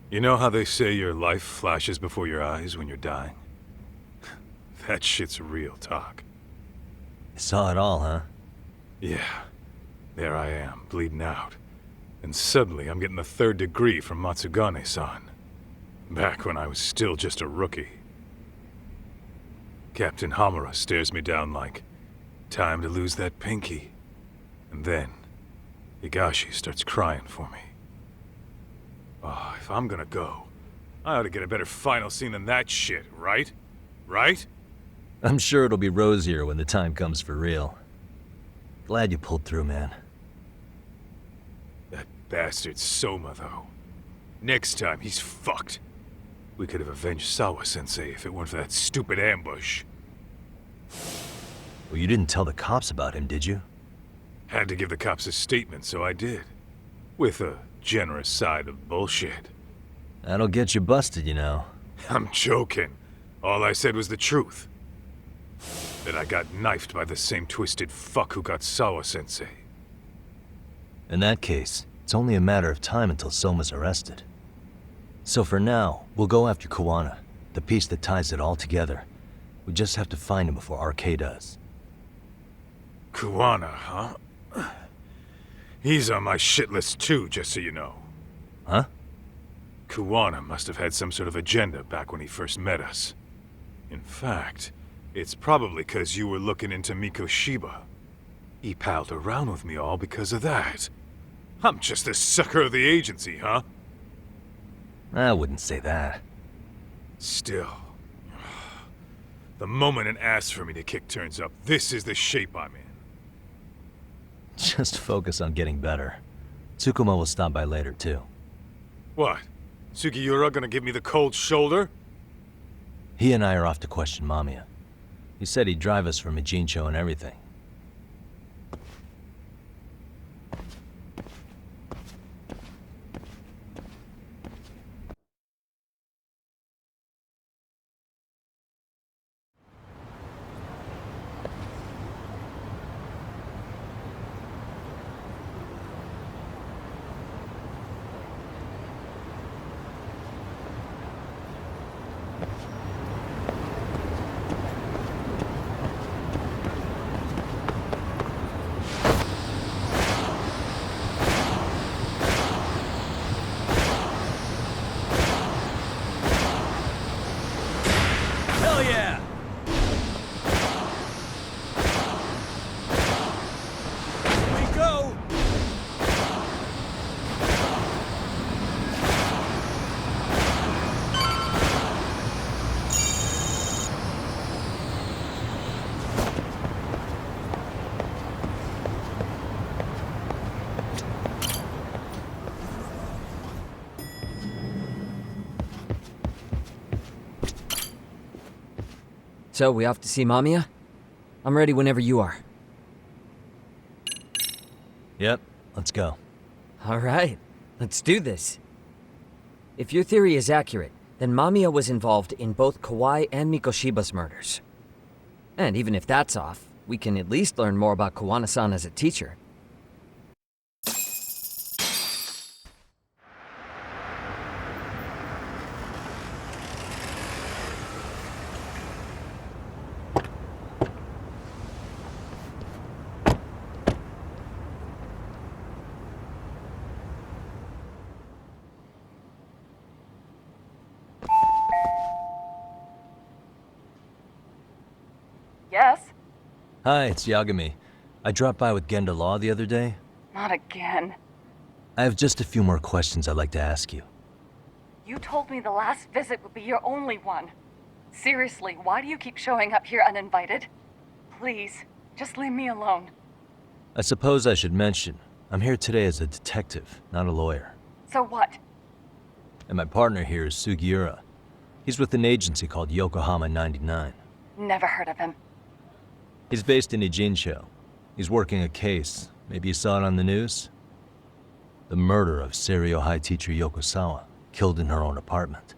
You know how they say your life flashes before your eyes when you're dying? That shit's real talk. You saw it all, huh? Yeah. There I am, bleeding out. And suddenly I'm getting the 3rd degree from Matsugane-san. Back when I was still just a rookie. Captain Hamura stares me down like, time to lose that pinky. And then, Higashi starts crying for me. Oh, if I'm gonna go, I ought to get a better final scene than that shit, right? Right? I'm sure it'll be rosier when the time comes for real. Glad you pulled through, man. That bastard Soma, though. Next time, he's fucked. We could have avenged Sawa-sensei if it weren't for that stupid ambush. Well, you didn't tell the cops about him, did you? Had to give the cops a statement, so I did. With a generous side of bullshit. That'll get you busted, you know. I'm joking. All I said was the truth. That I got knifed by the same twisted fuck who got Sawa-sensei. In that case, it's only a matter of time until Soma's arrested. So for now, we'll go after Kuwana, the piece that ties it all together. We just have to find him before RK does. Kuwana, huh? He's on my shit list too, just so you know. Huh? Kuwana must have had some sort of agenda back when he first met us. In fact, it's probably 'cause you were looking into Mikoshiba. He palled around with me all because of that. I'm just a sucker of the agency, huh? I wouldn't say that. Still. The moment an ass for me to kick turns up, this is the shape I'm in. Just focus on getting better. Tsukuma will stop by later, too. What? Sugiura gonna give me the cold shoulder? He and I are off to question Mamiya. He said he'd drive us from Ijincho and everything. Hell yeah! Here we go! So, we off to see Mamiya? I'm ready whenever you are. Yep, let's go. Alright, let's do this. If your theory is accurate, then Mamiya was involved in both Kawai and Mikoshiba's murders. And even if that's off, we can at least learn more about Kuwana-san as a teacher. Yes? Hi, it's Yagami. I dropped by with Genda Law the other day. Not again. I have just a few more questions I'd like to ask you. You told me the last visit would be your only one. Seriously, why do you keep showing up here uninvited? Please, just leave me alone. I suppose I should mention, I'm here today as a detective, not a lawyer. So what? And my partner here is Sugiura. He's with an agency called Yokohama 99. Never heard of him. He's based in Ijincho. He's working a case. Maybe you saw it on the news? The murder of Seiryo High teacher Yoko Sawa, killed in her own apartment.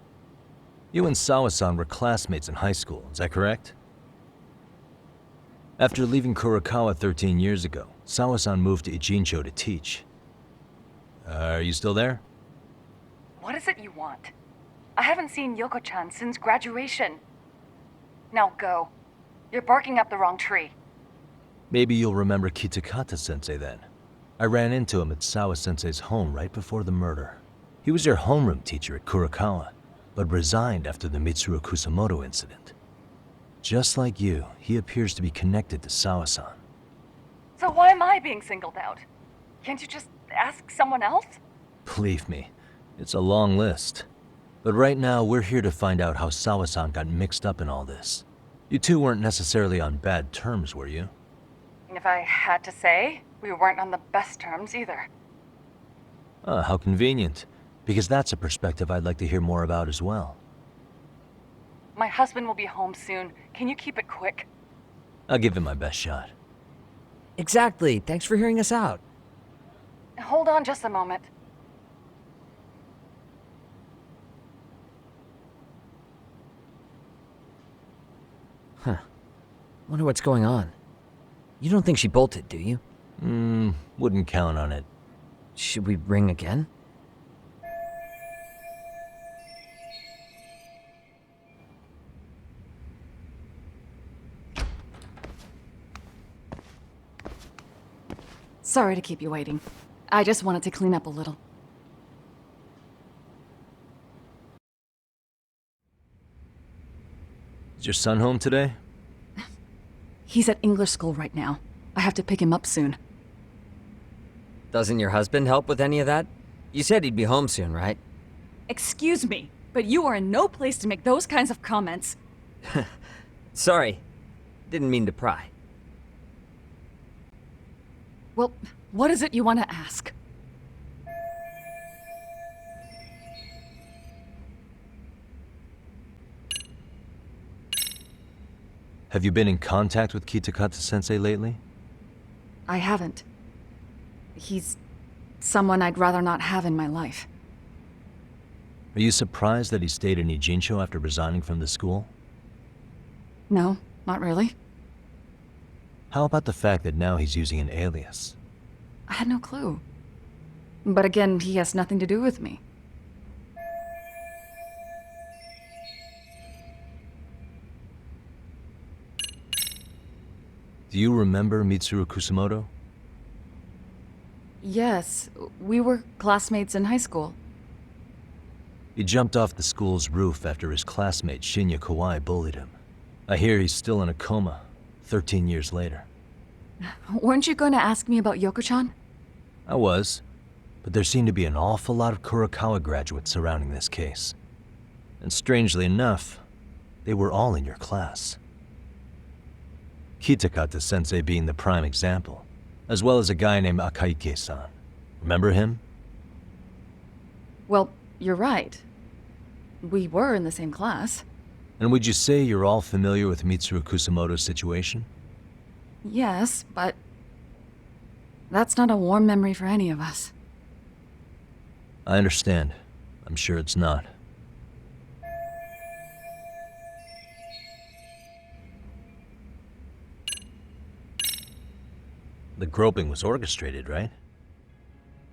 You and Sawa-san were classmates in high school, is that correct? After leaving Kurokawa 13 years ago, Sawa-san moved to Ijincho to teach. Are you still there? what is it you want? I haven't seen Yoko-chan since graduation. Now go. You're barking up the wrong tree. Maybe you'll remember Kitakata-sensei then. I ran into him at Sawa-sensei's home right before the murder. He was your homeroom teacher at Kurakawa, but resigned after the Mitsuru Kusamoto incident. Just like you, he appears to be connected to Sawa-san. So why am I being singled out? Can't you just ask someone else? Believe me, it's a long list. But right now, we're here to find out how Sawa-san got mixed up in all this. You two weren't necessarily on bad terms, were you? If I had to say, we weren't on the best terms either. Ah, how convenient. Because that's a perspective I'd like to hear more about as well. My husband will be home soon. Can you keep it quick? I'll give it my best shot. Exactly. Thanks for hearing us out. Hold on just a moment. Wonder what's going on. You don't think she bolted, do you? Wouldn't count on it. Should we ring again? Sorry to keep you waiting. I just wanted to clean up a little. Is your son home today? He's at English school right now. I have to pick him up soon. Doesn't your husband help with any of that? You said he'd be home soon, right? Excuse me, but you are in no place to make those kinds of comments. Sorry. Didn't mean to pry. Well, what is it you want to ask? Have you been in contact with Kitakata-sensei lately? I haven't. He's someone I'd rather not have in my life. Are you surprised that he stayed in Ijincho after resigning from the school? No, not really. How about the fact that now he's using an alias? I had no clue. But again, he has nothing to do with me. Do you remember Mitsuru Kusamoto? Yes, we were classmates in high school. He jumped off the school's roof after his classmate Shinya Kawai bullied him. I hear he's still in a coma, 13 years later. Weren't you going to ask me about Yoko-chan? I was, but there seemed to be an awful lot of Kurakawa graduates surrounding this case. And strangely enough, they were all in your class. Kitakata-sensei being the prime example, as well as a guy named Akaike-san. Remember him? Well, you're right. We were in the same class. And would you say you're all familiar with Mitsuru Kusamoto's situation? Yes, but that's not a warm memory for any of us. I understand. I'm sure it's not. The groping was orchestrated, right?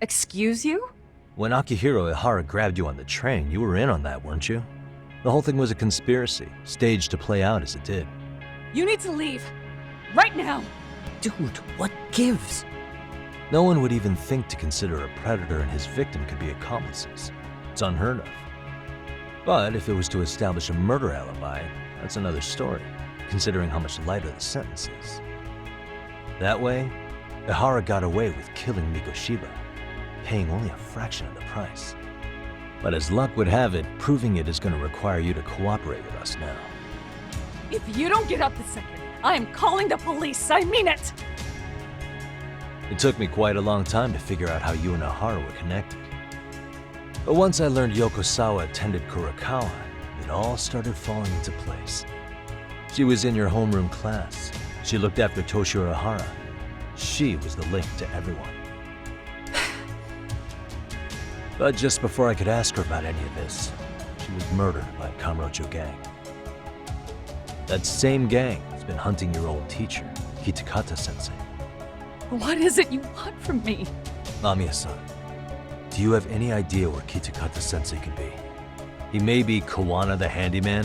Excuse you? When Akihiro Ihara grabbed you on the train, you were in on that, weren't you? The whole thing was a conspiracy, staged to play out as it did. You need to leave. Right now! Dude, what gives? No one would even think to consider a predator and his victim could be accomplices. It's unheard of. But if it was to establish a murder alibi, that's another story, considering how much lighter the sentence is. That way, Ihara got away with killing Mikoshiba, paying only a fraction of the price. But as luck would have it, proving it is going to require you to cooperate with us now. If you don't get up this second, I am calling the police. I mean it! It took me quite a long time to figure out how you and Ihara were connected. But once I learned Yokosawa attended Kurakawa, it all started falling into place. She was in your homeroom class. She looked after Toshiro Ihara. She was the link to everyone. But just before I could ask her about any of this, she was murdered by a Kamurocho gang. That same gang has been hunting your old teacher, Kitakata-sensei. What is it you want from me? Amiya-san, Do you have any idea where Kitakata-sensei could be? He may be Kuwana the handyman,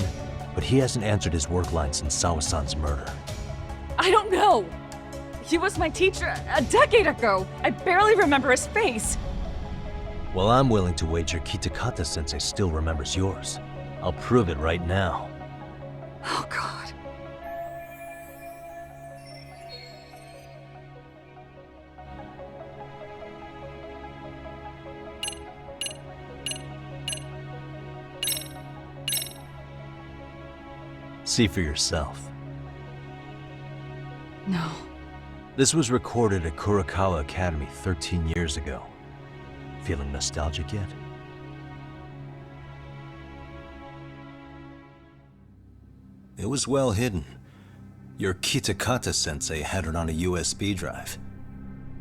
but he hasn't answered his work line since Sawa-san's murder. I don't know. He was my teacher a decade ago. I barely remember his face. Well, I'm willing to wager Kitakata-sensei still remembers yours. I'll prove it right now. Oh, God. See for yourself. No. This was recorded at Kurakawa Academy 13 years ago. Feeling nostalgic yet? It was well hidden. Your Kitakata-sensei had it on a USB drive.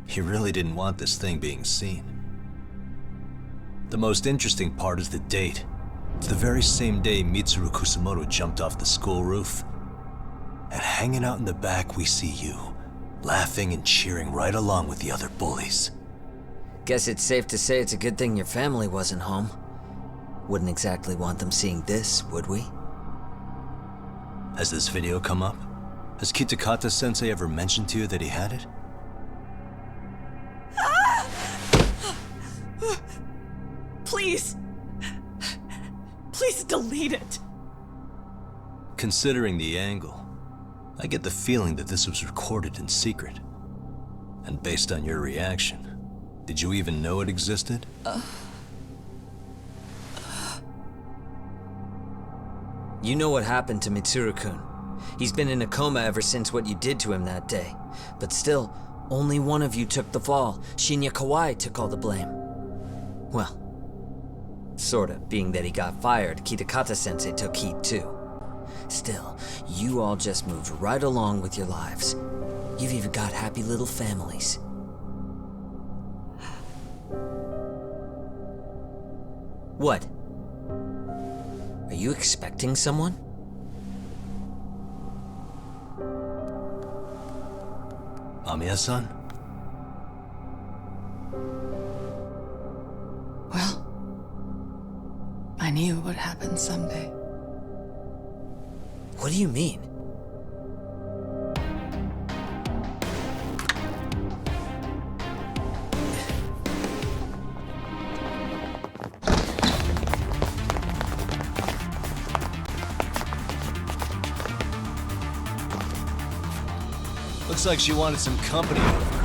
He really didn't want this thing being seen. The most interesting part is the date. It's the very same day Mitsuru Kusamoto jumped off the school roof. And hanging out in the back, we see you, laughing and cheering right along with the other bullies. Guess it's safe to say it's a good thing your family wasn't home. Wouldn't exactly want them seeing this, would we? Has this video come up? Has Kitakata-sensei ever mentioned to you that he had it? Please. Please delete it. Considering the angle, I get the feeling that this was recorded in secret. And based on your reaction, did you even know it existed? You know what happened to Mitsuru-kun. He's been in a coma ever since what you did to him that day. But still, only one of you took the fall. Shinya Kawai took all the blame. Well, sorta, being that he got fired, Kitakata-sensei took heat too. Still, you all just moved right along with your lives. You've even got happy little families. What? Are you expecting someone? Amiya-san? Well, I knew it would happen someday. What do you mean? Looks like she wanted some company over.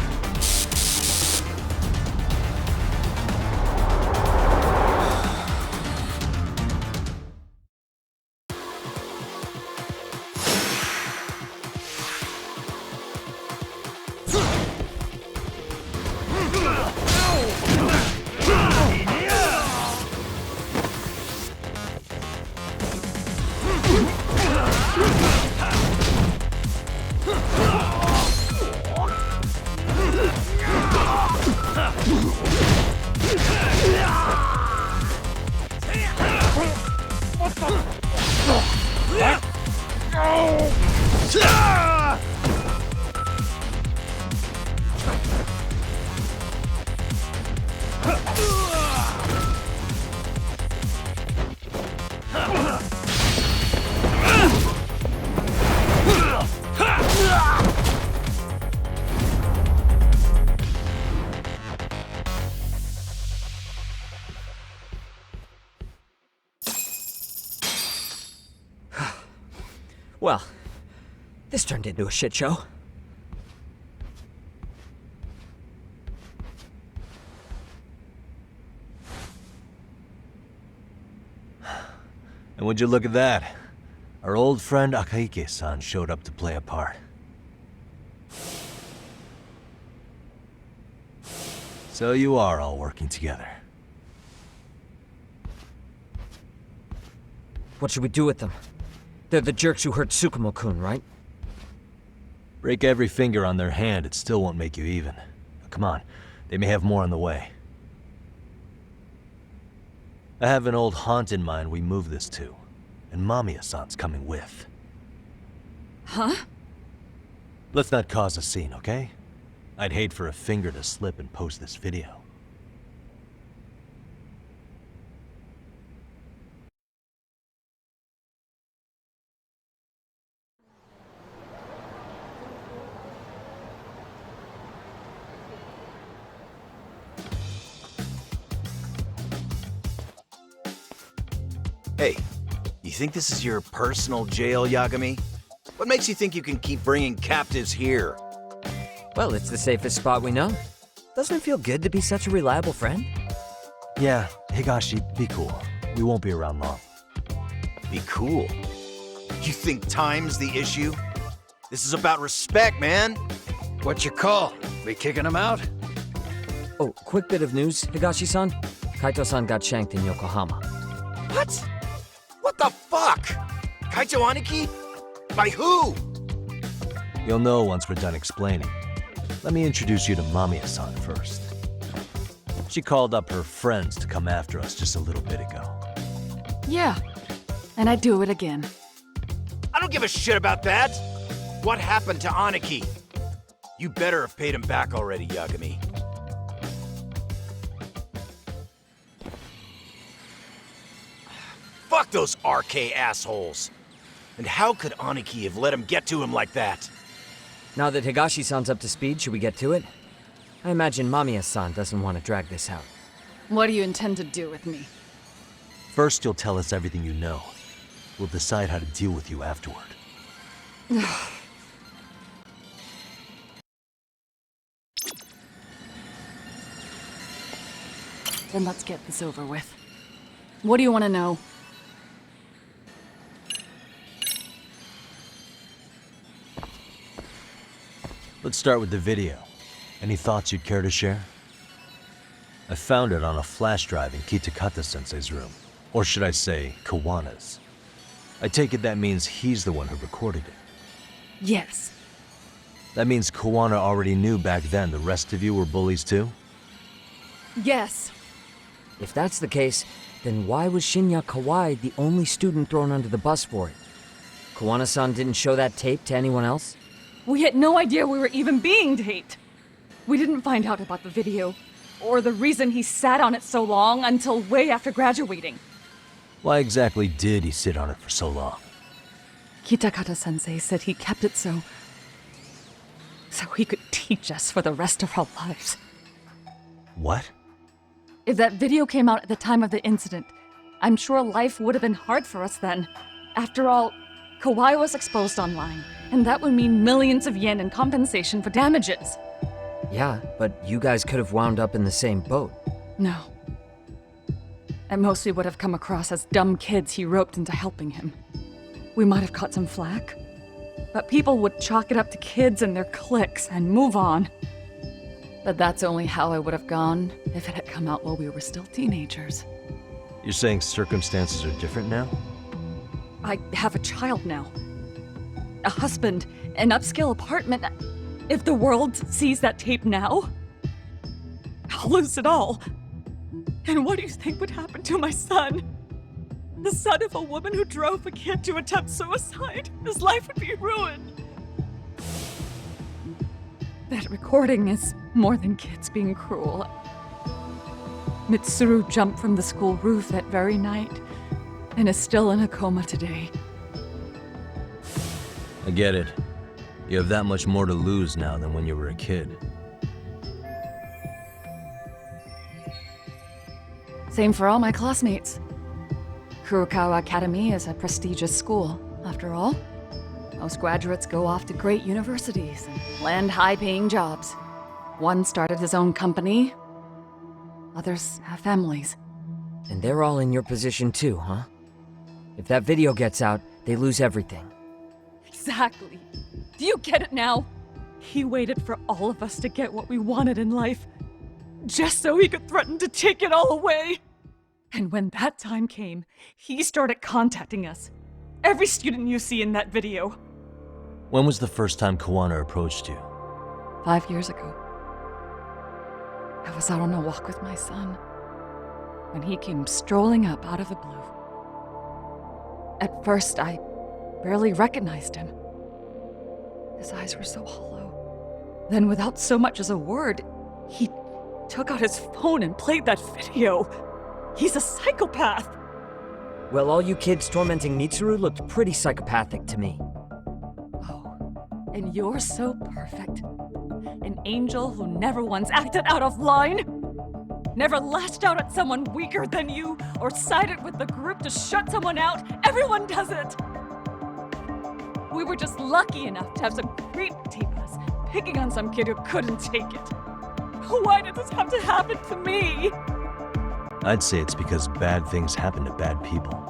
Well, this turned into a shit show. And would you look at that? Our old friend Akaike-san showed up to play a part. So you are all working together. What should we do with them? They're the jerks who hurt Tsukumo-kun, right? Break every finger on their hand, it still won't make you even. Come on, they may have more on the way. I have an old haunt in mind we move this to, and Mamiya-san's coming with. Huh? Let's not cause a scene, okay? I'd hate for a finger to slip and post this video. Hey, you think this is your personal jail, Yagami? What makes you think you can keep bringing captives here? Well, it's the safest spot we know. Doesn't it feel good to be such a reliable friend? Yeah, Higashi, be cool. We won't be around long. Be cool. You think time's the issue? This is about respect, man. What's your call? We kicking him out? Oh, quick bit of news, Higashi-san. Kaito-san got shanked in Yokohama. What? What the fuck? Kaito Aniki? By who? You'll know once we're done explaining. Let me introduce you to Mamiya-san first. She called up her friends to come after us just a little bit ago. Yeah, and I'd do it again. I don't give a shit about that. What happened to Aniki? You better have paid him back already, Yagami. Fuck those RK assholes. And how could Aniki have let him get to him like that? Now that Higashi-san's up to speed, should we get to it? I imagine Mamiya-san doesn't want to drag this out. What do you intend to do with me? First, you'll tell us everything you know. We'll decide how to deal with you afterward. Then let's get this over with. What do you want to know? Let's start with the video. Any thoughts you'd care to share? I found it on a flash drive in Kitakata-sensei's room. Or should I say, Kuwana's. I take it that means he's the one who recorded it. Yes. That means Kuwana already knew back then the rest of you were bullies too? Yes. If that's the case, then why was Shinya Kawai the only student thrown under the bus for it? Kuwana-san didn't show that tape to anyone else? We had no idea we were even being taped. We didn't find out about the video, or the reason he sat on it so long until way after graduating. Why exactly did he sit on it for so long? Kitakata-sensei said he kept it so he could teach us for the rest of our lives. What? If that video came out at the time of the incident, I'm sure life would have been hard for us then. After all, Kawai was exposed online, and that would mean millions of yen in compensation for damages. Yeah, but you guys could have wound up in the same boat. No. At most, we would have come across as dumb kids he roped into helping him. We might have caught some flack, but people would chalk it up to kids and their cliques and move on. But that's only how I would have gone if it had come out while we were still teenagers. You're saying circumstances are different now? I have a child now. A husband, an upscale apartment. If the world sees that tape now, I'll lose it all. And what do you think would happen to my son? The son of a woman who drove a kid to attempt suicide? His life would be ruined. That recording is more than kids being cruel. Mitsuru jumped from the school roof that very night and is still in a coma today. I get it. You have that much more to lose now than when you were a kid. Same for all my classmates. Kurokawa Academy is a prestigious school, after all. Most graduates go off to great universities and land high-paying jobs. One started his own company. Others have families. And they're all in your position too, huh? If that video gets out, they lose everything. Exactly. Do you get it now? He waited for all of us to get what we wanted in life, just so he could threaten to take it all away. And when that time came, he started contacting us. Every student you see in that video. When was the first time Kuwana approached you? 5 years ago. I was out on a walk with my son when he came strolling up out of the blue. At first, I barely recognized him. His eyes were so hollow. Then, without so much as a word, he took out his phone and played that video. He's a psychopath. Well, all you kids tormenting Mitsuru looked pretty psychopathic to me. Oh, and you're so perfect. An angel who never once acted out of line. Never lashed out at someone weaker than you, or sided with the group to shut someone out. Everyone does it! We were just lucky enough to have some creep tape us, picking on some kid who couldn't take it. Why did this have to happen to me? I'd say it's because bad things happen to bad people.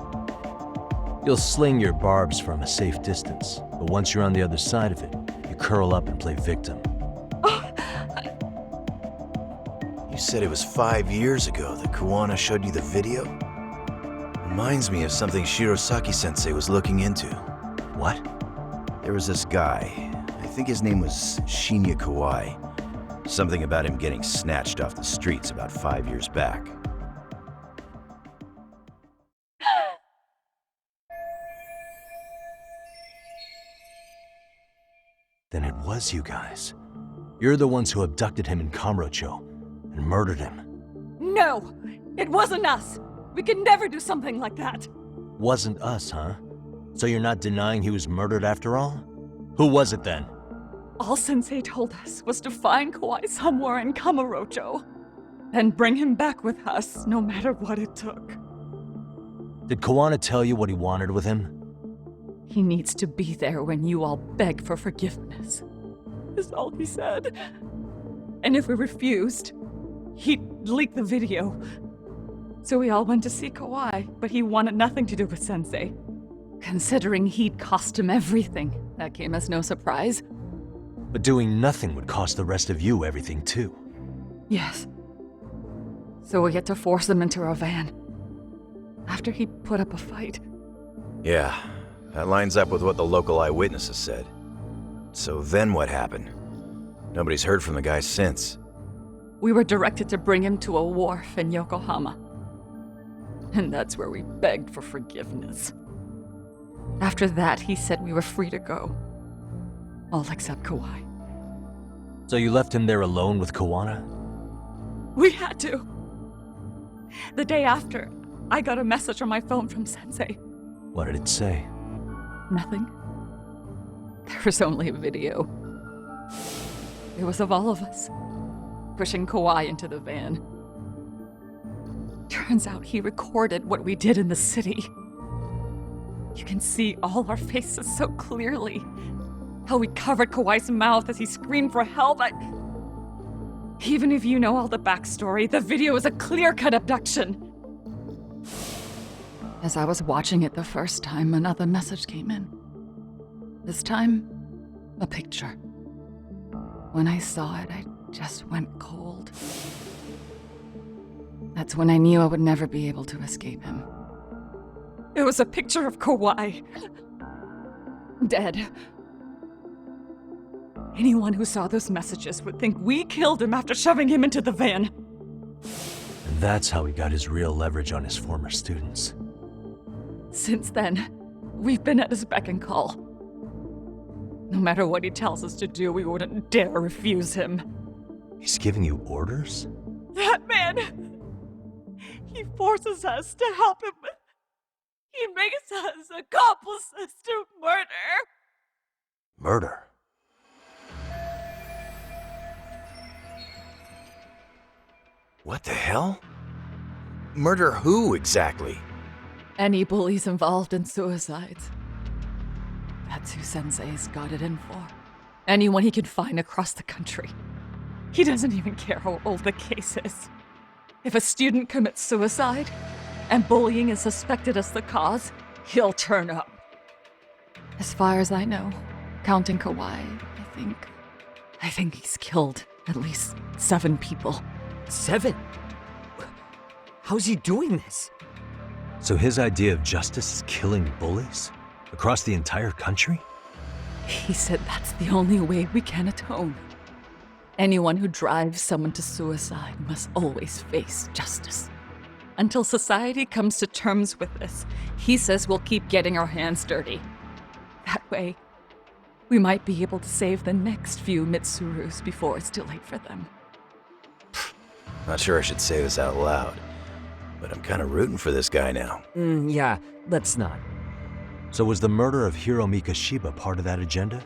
You'll sling your barbs from a safe distance, but once you're on the other side of it, you curl up and play victim. You said it was 5 years ago that Kuwana showed you the video? Reminds me of something Shirosaki-sensei was looking into. What? There was this guy, I think his name was Shinya Kawai. Something about him getting snatched off the streets about 5 years back. Then it was you guys. You're the ones who abducted him in Kamurocho and murdered him. No! It wasn't us! We could never do something like that! Wasn't us, huh? So you're not denying he was murdered after all? Who was it then? All Sensei told us was to find Kawai somewhere in Kamurocho, and bring him back with us, no matter what it took. Did Kuwana tell you what he wanted with him? He needs to be there when you all beg for forgiveness, is all he said. And if we refused, he'd leak the video. So we all went to see Kawai, but he wanted nothing to do with Sensei. Considering he'd cost him everything, that came as no surprise. But doing nothing would cost the rest of you everything too. Yes. So we had to force him into our van. After he put up a fight. Yeah, that lines up with what the local eyewitnesses said. So then what happened? Nobody's heard from the guy since. We were directed to bring him to a wharf in Yokohama. And that's where we begged for forgiveness. After that, he said we were free to go. All except Kawai. So you left him there alone with Kuwana? We had to. The day after, I got a message on my phone from Sensei. What did it say? Nothing. There was only a video. It was of all of us, pushing Kawai into the van. Turns out he recorded what we did in the city. You can see all our faces so clearly. How we covered Kawai's mouth as he screamed for help. Even if you know all the backstory, the video is a clear-cut abduction. As I was watching it the first time, another message came in. This time, a picture. When I saw it, I just went cold. That's when I knew I would never be able to escape him. It was a picture of Kawai. Dead. Anyone who saw those messages would think we killed him after shoving him into the van. And that's how he got his real leverage on his former students. Since then, we've been at his beck and call. No matter what he tells us to do, we wouldn't dare refuse him. He's giving you orders? That man! He forces us to help him. He makes us accomplices to murder. Murder? What the hell? Murder who, exactly? Any bullies involved in suicides. That's who Sensei's got it in for. Anyone he can find across the country. He doesn't even care how old the case is. If a student commits suicide, and bullying is suspected as the cause, he'll turn up. As far as I know, counting Kawai, I think he's killed at least 7 people. 7? How's he doing this? So his idea of justice is killing bullies? Across the entire country? He said that's the only way we can atone. Anyone who drives someone to suicide must always face justice. Until society comes to terms with this, he says we'll keep getting our hands dirty. That way, we might be able to save the next few Mitsurus before it's too late for them. Not sure I should say this out loud, but I'm kind of rooting for this guy now. Yeah, let's not. So was the murder of Hiro Mikoshiba part of that agenda?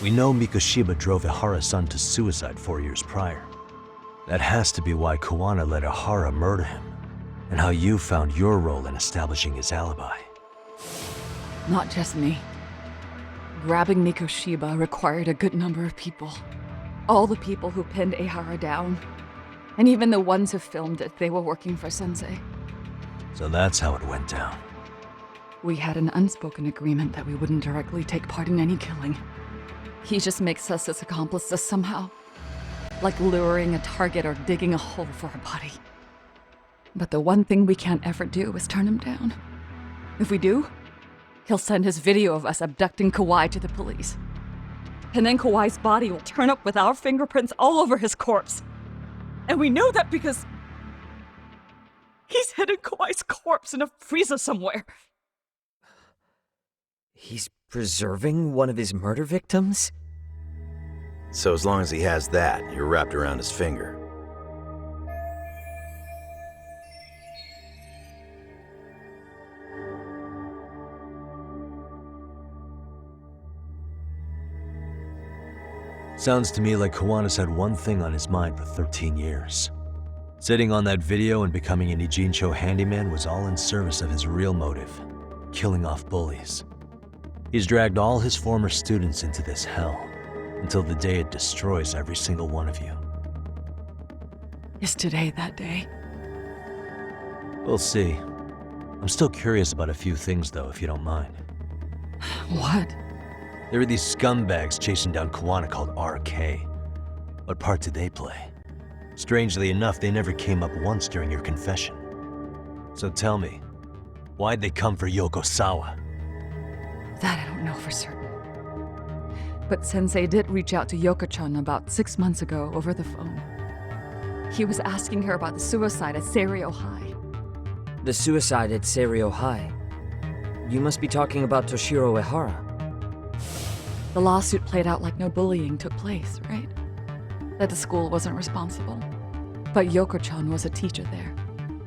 We know Mikoshiba drove Ihara-san to suicide 4 years prior. That has to be why Kuwana let Ahara murder him, and how you found your role in establishing his alibi. Not just me. Grabbing Mikoshiba required a good number of people. All the people who pinned Ahara down. And even the ones who filmed it, they were working for Sensei. So that's how it went down. We had an unspoken agreement that we wouldn't directly take part in any killing. He just makes us his accomplices somehow. Like luring a target or digging a hole for a body. But the one thing we can't ever do is turn him down. If we do, he'll send his video of us abducting Kawai to the police. And then Kawai's body will turn up with our fingerprints all over his corpse. And we know that because he's hidden Kawai's corpse in a freezer somewhere. He's preserving one of his murder victims? So as long as he has that, you're wrapped around his finger. Sounds to me like Kuwana's had one thing on his mind for 13 years. Sitting on that video and becoming an Ijincho handyman was all in service of his real motive, killing off bullies. He's dragged all his former students into this hell, until the day it destroys every single one of you. Is today that day? We'll see. I'm still curious about a few things though, if you don't mind. What? There are these scumbags chasing down Kuwana called RK. What part did they play? Strangely enough, they never came up once during your confession. So tell me, why'd they come for Yokosawa? That I don't know for certain. But Sensei did reach out to Yoko-chan about 6 months ago over the phone. He was asking her about the suicide at Seiryo High. The suicide at Seiryo High? You must be talking about Toshiro Ehara. The lawsuit played out like no bullying took place, right? That the school wasn't responsible. But Yoko-chan was a teacher there,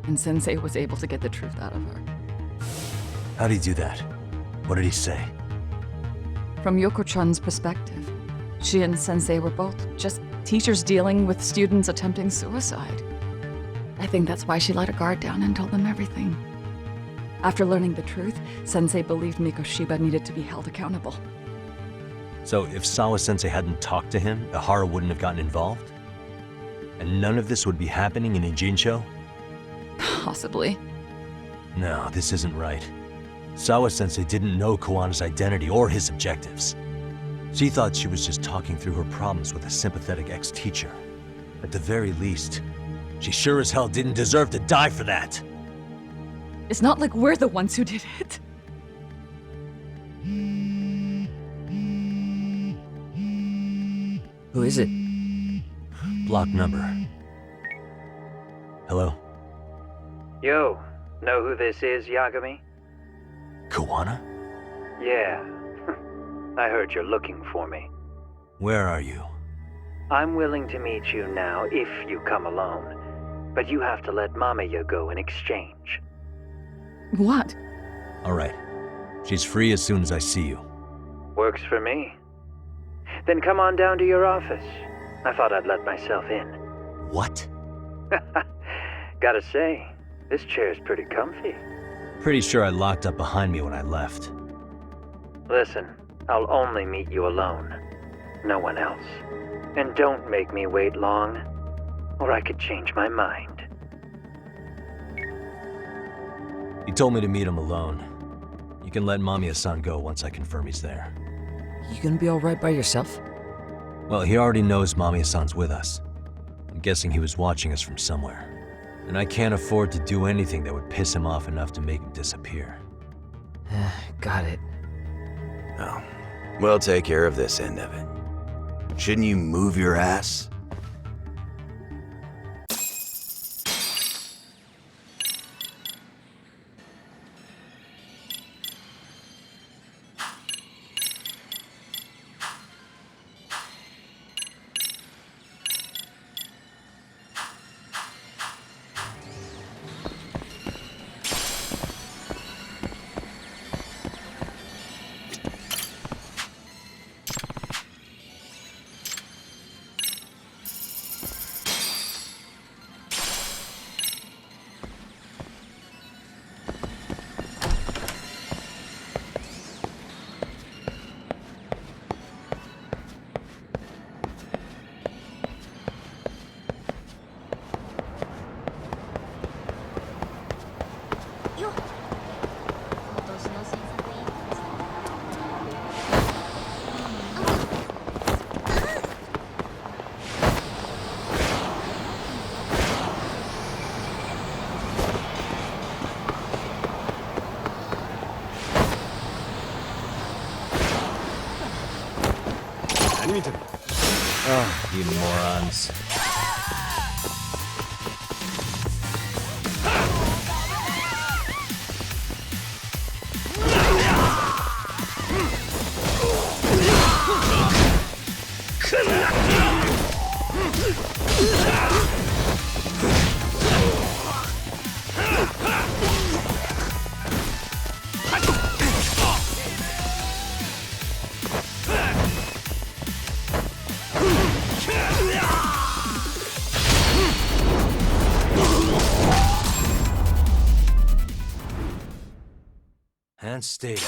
and Sensei was able to get the truth out of her. How'd he do that? What did he say? From Yoko-chan's perspective, she and Sensei were both just teachers dealing with students attempting suicide. I think that's why she let her guard down and told them everything. After learning the truth, Sensei believed Mikoshiba needed to be held accountable. So if Sawa-sensei hadn't talked to him, Ehara wouldn't have gotten involved? And none of this would be happening in Ijincho? Possibly. No, this isn't right. Sawa-sensei didn't know Kuwana's identity or his objectives. She thought she was just talking through her problems with a sympathetic ex-teacher. At the very least, she sure as hell didn't deserve to die for that! It's not like we're the ones who did it. Who is it? Block number. Hello? Yo, know who this is, Yagami? Kuwana? Yeah. I heard you're looking for me. Where are you? I'm willing to meet you now if you come alone. But you have to let Mamiya go in exchange. What? Alright. She's free as soon as I see you. Works for me. Then come on down to your office. I thought I'd let myself in. What? Gotta say, this chair's pretty comfy. Pretty sure I locked up behind me when I left. Listen, I'll only meet you alone. No one else. And don't make me wait long, or I could change my mind. He told me to meet him alone. You can let Mamiya-san go once I confirm he's there. You gonna be alright by yourself? Well, he already knows Mamiya-san's with us. I'm guessing he was watching us from somewhere. And I can't afford to do anything that would piss him off enough to make him disappear. Got it. Oh, we'll take care of this end of it. Shouldn't you move your ass? Oh, you morons. And stay down.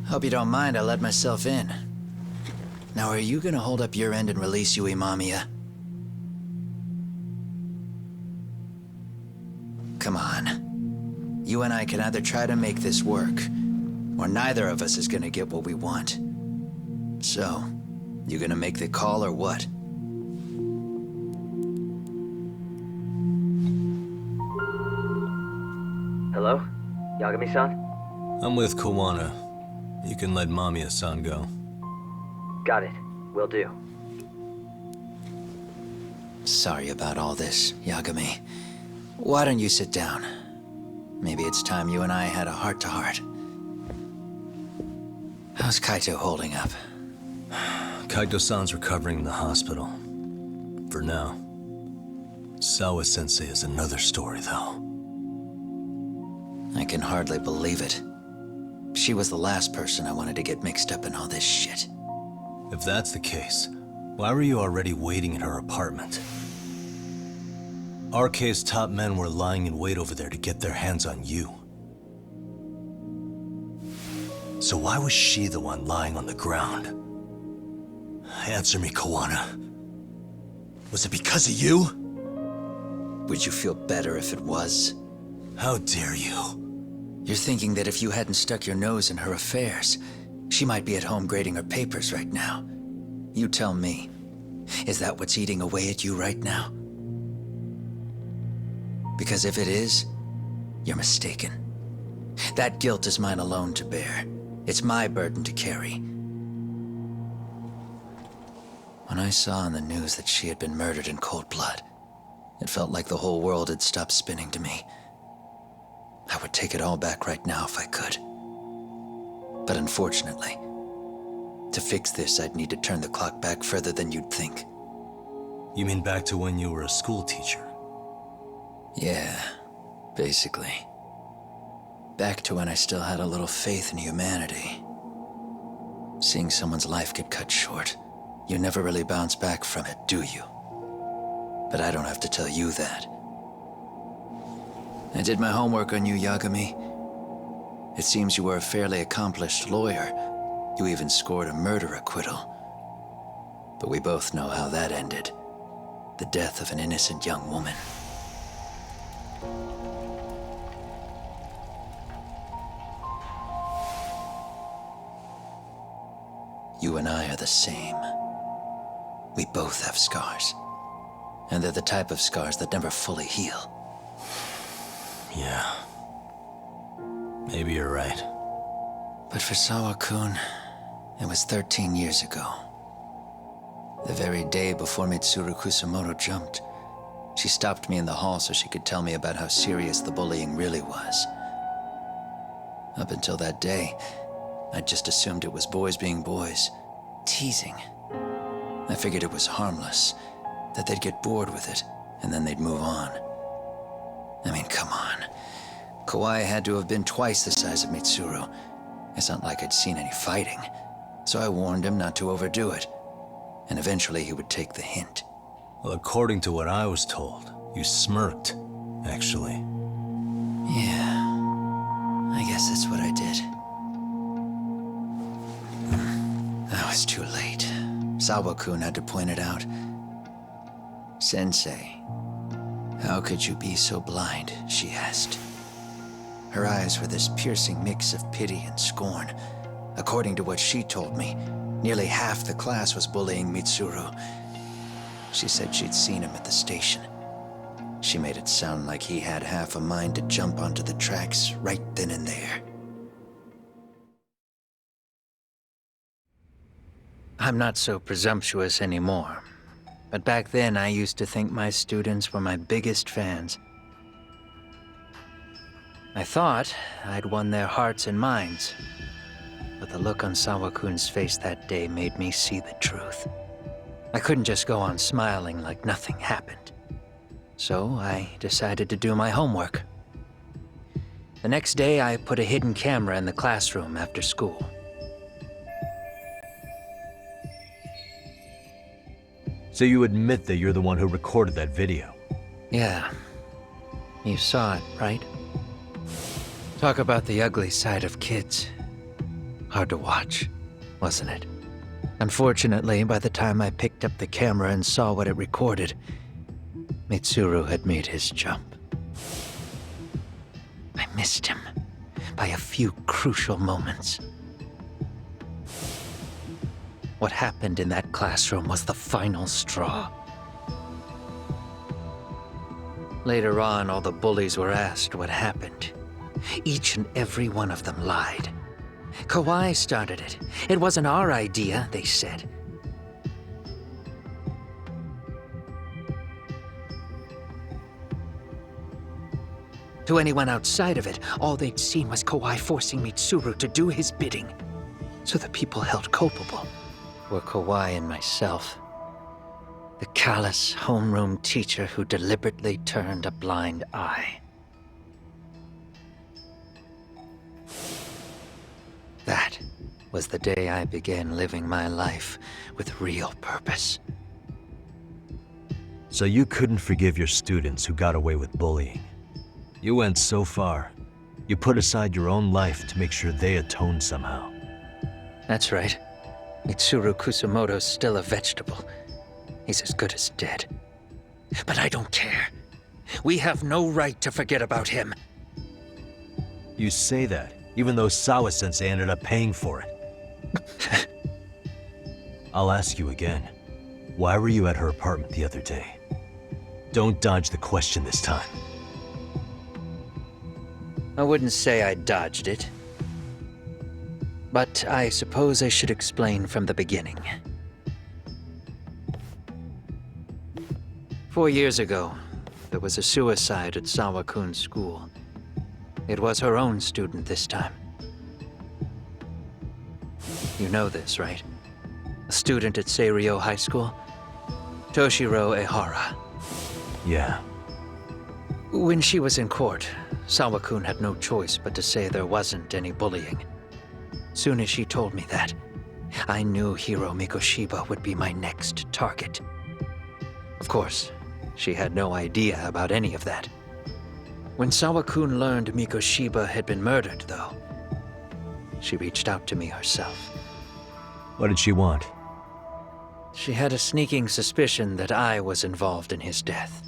Hope you don't mind I let myself in. Now, are you gonna hold up your end and release Yui Mamiya? Come on. You and I can either try to make this work, or neither of us is gonna get what we want. So, you gonna make the call or what? Hello? Yagami-san? I'm with Kuwana. You can let Mamiya-san go. Got it. Will do. Sorry about all this, Yagami. Why don't you sit down? Maybe it's time you and I had a heart-to-heart. How's Kaito holding up? Kaito-san's recovering in the hospital. For now. Sawa-sensei is another story, though. I can hardly believe it. She was the last person I wanted to get mixed up in all this shit. If that's the case, why were you already waiting in her apartment? RK's top men were lying in wait over there to get their hands on you. So why was she the one lying on the ground? Answer me, Kuwana. Was it because of you? Would you feel better if it was? How dare you? You're thinking that if you hadn't stuck your nose in her affairs, she might be at home grading her papers right now. You tell me, is that what's eating away at you right now? Because if it is, you're mistaken. That guilt is mine alone to bear. It's my burden to carry. When I saw on the news that she had been murdered in cold blood, it felt like the whole world had stopped spinning to me. I would take it all back right now if I could. But unfortunately, to fix this, I'd need to turn the clock back further than you'd think. You mean back to when you were a school teacher? Yeah, basically. Back to when I still had a little faith in humanity. Seeing someone's life get cut short, you never really bounce back from it, do you? But I don't have to tell you that. I did my homework on you, Yagami. It seems you were a fairly accomplished lawyer. You even scored a murder acquittal. But we both know how that ended. The death of an innocent young woman. You and I are the same. We both have scars. And they're the type of scars that never fully heal. Yeah. Maybe you're right. But for Sawa-kun, it was 13 years ago. The very day before Mitsuru Kusamoto jumped, she stopped me in the hall so she could tell me about how serious the bullying really was. Up until that day, I just assumed it was boys being boys, teasing. I figured it was harmless, that they'd get bored with it, and then they'd move on. I mean, come on. Kawai had to have been twice the size of Mitsuru. It's not like I'd seen any fighting. So I warned him not to overdo it. And eventually he would take the hint. Well, according to what I was told, you smirked, actually. Yeah, I guess that's what I did. I was too late. Sawa-kun had to point it out. Sensei, how could you be so blind? She asked. Her eyes were this piercing mix of pity and scorn. According to what she told me, nearly half the class was bullying Mitsuru. She said she'd seen him at the station. She made it sound like he had half a mind to jump onto the tracks right then and there. I'm not so presumptuous anymore. But back then, I used to think my students were my biggest fans. I thought I'd won their hearts and minds. But the look on Sawa-kun's face that day made me see the truth. I couldn't just go on smiling like nothing happened. So I decided to do my homework. The next day, I put a hidden camera in the classroom after school. So you admit that you're the one who recorded that video? Yeah. You saw it, right? Talk about the ugly side of kids. Hard to watch, wasn't it? Unfortunately, by the time I picked up the camera and saw what it recorded, Mitsuru had made his jump. I missed him by a few crucial moments. What happened in that classroom was the final straw. Later on, all the bullies were asked what happened. Each and every one of them lied. Kawai started it. It wasn't our idea, they said. To anyone outside of it, all they'd seen was Kawai forcing Mitsuru to do his bidding. So the people held culpable were Kawai and myself. The callous homeroom teacher who deliberately turned a blind eye. That was the day I began living my life with real purpose. So you couldn't forgive your students who got away with bullying. You went so far, you put aside your own life to make sure they atoned somehow. That's right. Mitsuru Kusumoto's still a vegetable. He's as good as dead. But I don't care. We have no right to forget about him. You say that, even though Sawa-sensei ended up paying for it. I'll ask you again. Why were you at her apartment the other day? Don't dodge the question this time. I wouldn't say I dodged it. But I suppose I should explain from the beginning. 4 years ago, there was a suicide at Sawa-kun's school. It was her own student this time. You know this, right? A student at Seiryo High School? Toshiro Ehara. Yeah. When she was in court, Sawa-kun had no choice but to say there wasn't any bullying. Soon as she told me that, I knew Hiro Mikoshiba would be my next target. Of course, she had no idea about any of that. When Sawa-kun learned Mikoshiba had been murdered, though, she reached out to me herself. What did she want? She had a sneaking suspicion that I was involved in his death.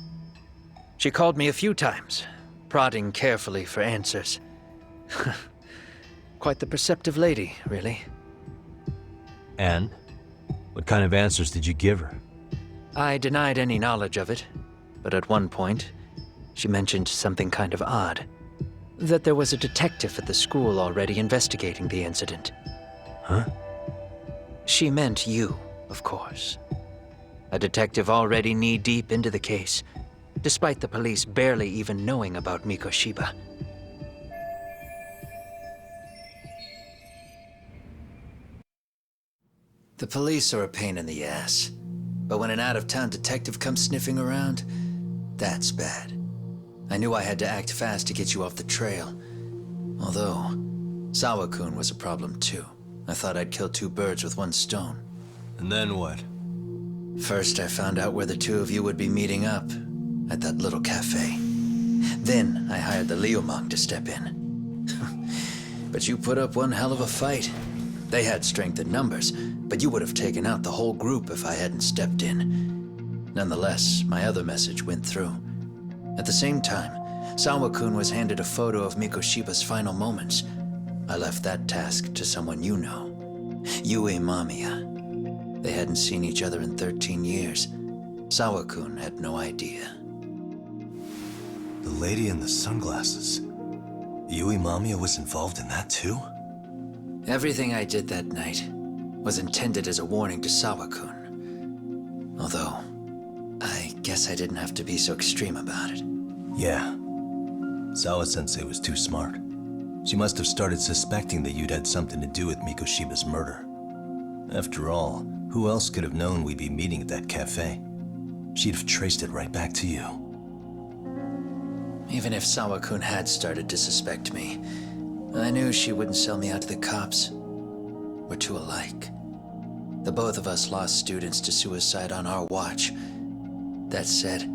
She called me a few times, prodding carefully for answers. Quite the perceptive lady, really. And? What kind of answers did you give her? I denied any knowledge of it, but at one point, she mentioned something kind of odd. That there was a detective at the school already investigating the incident. Huh? She meant you, of course. A detective already knee-deep into the case, despite the police barely even knowing about Mikoshiba. The police are a pain in the ass, but when an out-of-town detective comes sniffing around, that's bad. I knew I had to act fast to get you off the trail. Although, Sawa-kun was a problem too. I thought I'd kill two birds with one stone. And then what? First, I found out where the two of you would be meeting up, at that little cafe. Then, I hired the Liumang to step in. But you put up one hell of a fight. They had strength in numbers, but you would have taken out the whole group if I hadn't stepped in. Nonetheless, my other message went through. At the same time, Sawa-kun was handed a photo of Mikoshiba's final moments. I left that task to someone you know. Yue Mamiya. They hadn't seen each other in 13 years. Sawa-kun had no idea. The lady in the sunglasses. Yui Mamiya was involved in that too? Everything I did that night was intended as a warning to Sawa-kun. Although, I guess I didn't have to be so extreme about it. Yeah. Sawa-sensei was too smart. She must have started suspecting that you'd had something to do with Mikoshiba's murder. After all, who else could have known we'd be meeting at that cafe? She'd have traced it right back to you. Even if Sawa-kun had started to suspect me, I knew she wouldn't sell me out to the cops. We're too alike. The both of us lost students to suicide on our watch. That said,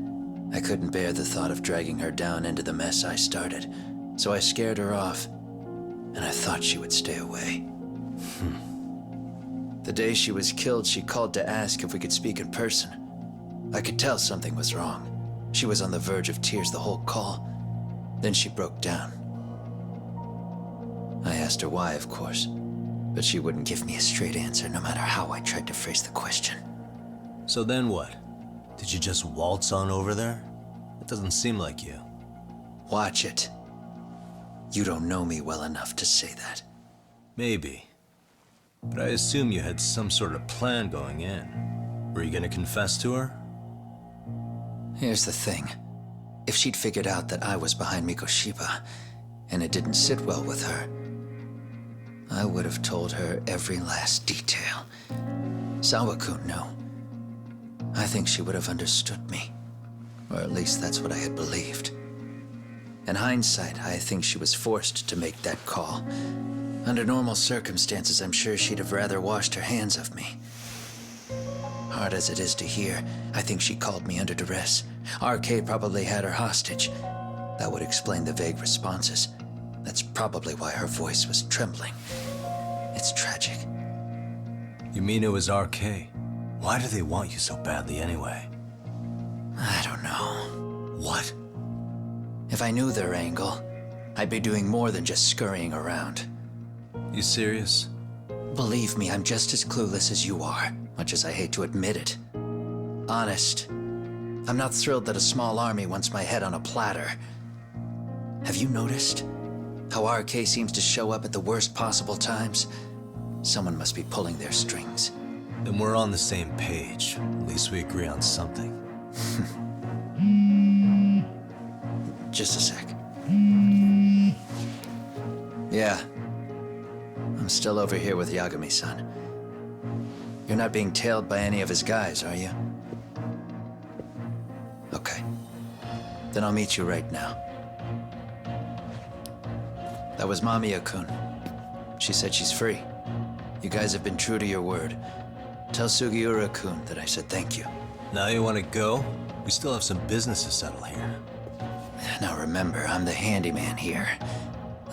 I couldn't bear the thought of dragging her down into the mess I started, so I scared her off, and I thought she would stay away. The day she was killed, she called to ask if we could speak in person. I could tell something was wrong. She was on the verge of tears the whole call. Then she broke down. I asked her why, of course, but she wouldn't give me a straight answer no matter how I tried to phrase the question. So then what? Did you just waltz on over there? It doesn't seem like you. Watch it. You don't know me well enough to say that. Maybe. But I assume you had some sort of plan going in. Were you gonna confess to her? Here's the thing. If she'd figured out that I was behind Mikoshiba, and it didn't sit well with her, I would have told her every last detail. Sawa-kun knew. I think she would have understood me. Or at least that's what I had believed. In hindsight, I think she was forced to make that call. Under normal circumstances, I'm sure she'd have rather washed her hands of me. Hard as it is to hear, I think she called me under duress. RK probably had her hostage. That would explain the vague responses. That's probably why her voice was trembling. It's tragic. You mean it was RK? Why do they want you so badly anyway? I don't know. What? If I knew their angle, I'd be doing more than just scurrying around. You serious? Believe me, I'm just as clueless as you are, much as I hate to admit it. Honest, I'm not thrilled that a small army wants my head on a platter. Have you noticed how RK seems to show up at the worst possible times? Someone must be pulling their strings. Then we're on the same page. At least we agree on something. Just a sec. Yeah. I'm still over here with Yagami-san. You're not being tailed by any of his guys, are you? Okay. Then I'll meet you right now. That was Mamiya-kun. She said she's free. You guys have been true to your word. Tell Sugiura-kun that I said thank you. Now you want to go? We still have some business to settle here. Now remember, I'm the handyman here.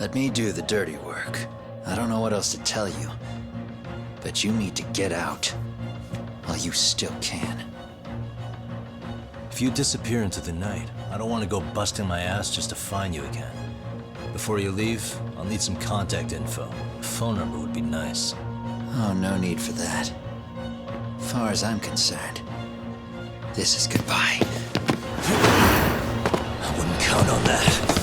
Let me do the dirty work. I don't know what else to tell you, but you need to get out while you still can. If you disappear into the night, I don't want to go busting my ass just to find you again. Before you leave, I'll need some contact info. A phone number would be nice. Oh, no need for that. As far as I'm concerned, this is goodbye. I wouldn't count on that.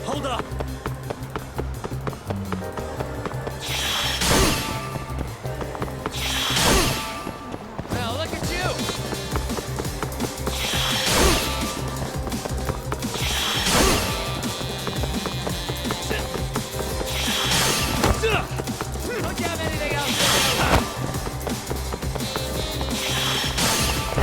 Hold up! Now look at you! Don't you have anything else to do?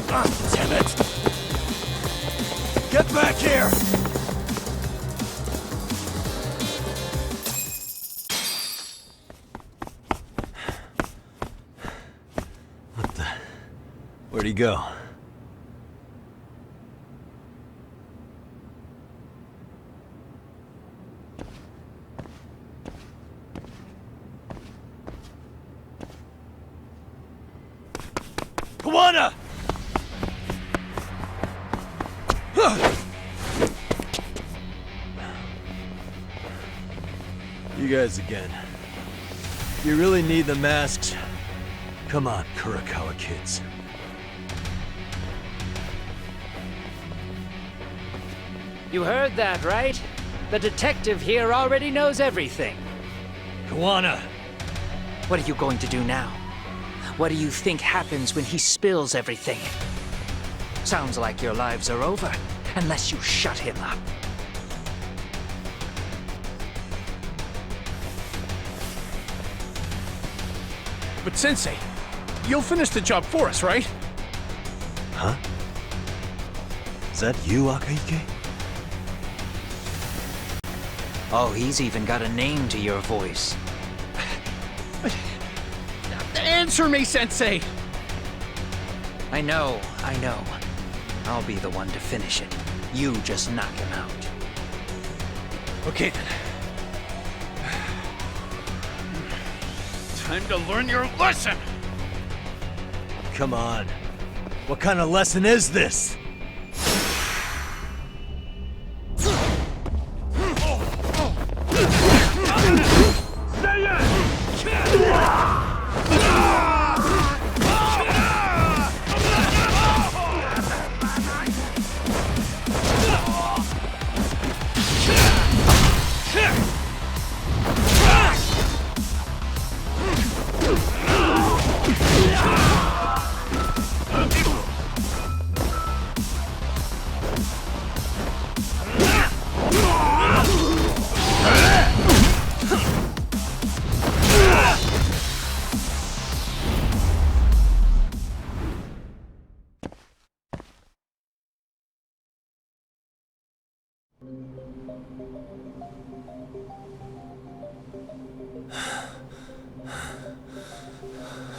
Damn it! Get back here! What the... Where'd he go? Kuwana! You guys again. You really need the masks? Come on, Kurakawa kids. You heard that, right? The detective here already knows everything. Kuwana! What are you going to do now? What do you think happens when he spills everything? Sounds like your lives are over, unless you shut him up. But Sensei, you'll finish the job for us, right? Huh? Is that you, Akaike? Oh, he's even got a name to your voice. Answer me, Sensei! I know. I'll be the one to finish it. You just knock him out. Okay then. Time to learn your lesson! Come on. What kind of lesson is this?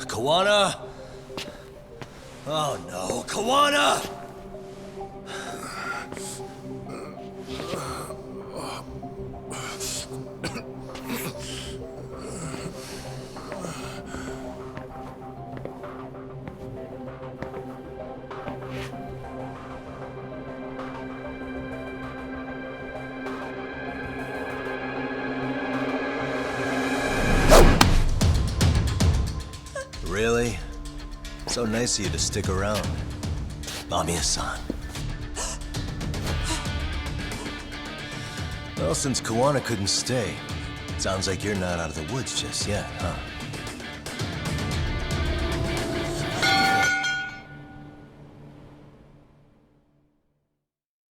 Kuwana? Oh no, Kuwana! Really? So nice of you to stick around. Mamiya-san. Well, since Kuwana couldn't stay, sounds like you're not out of the woods just yet, huh?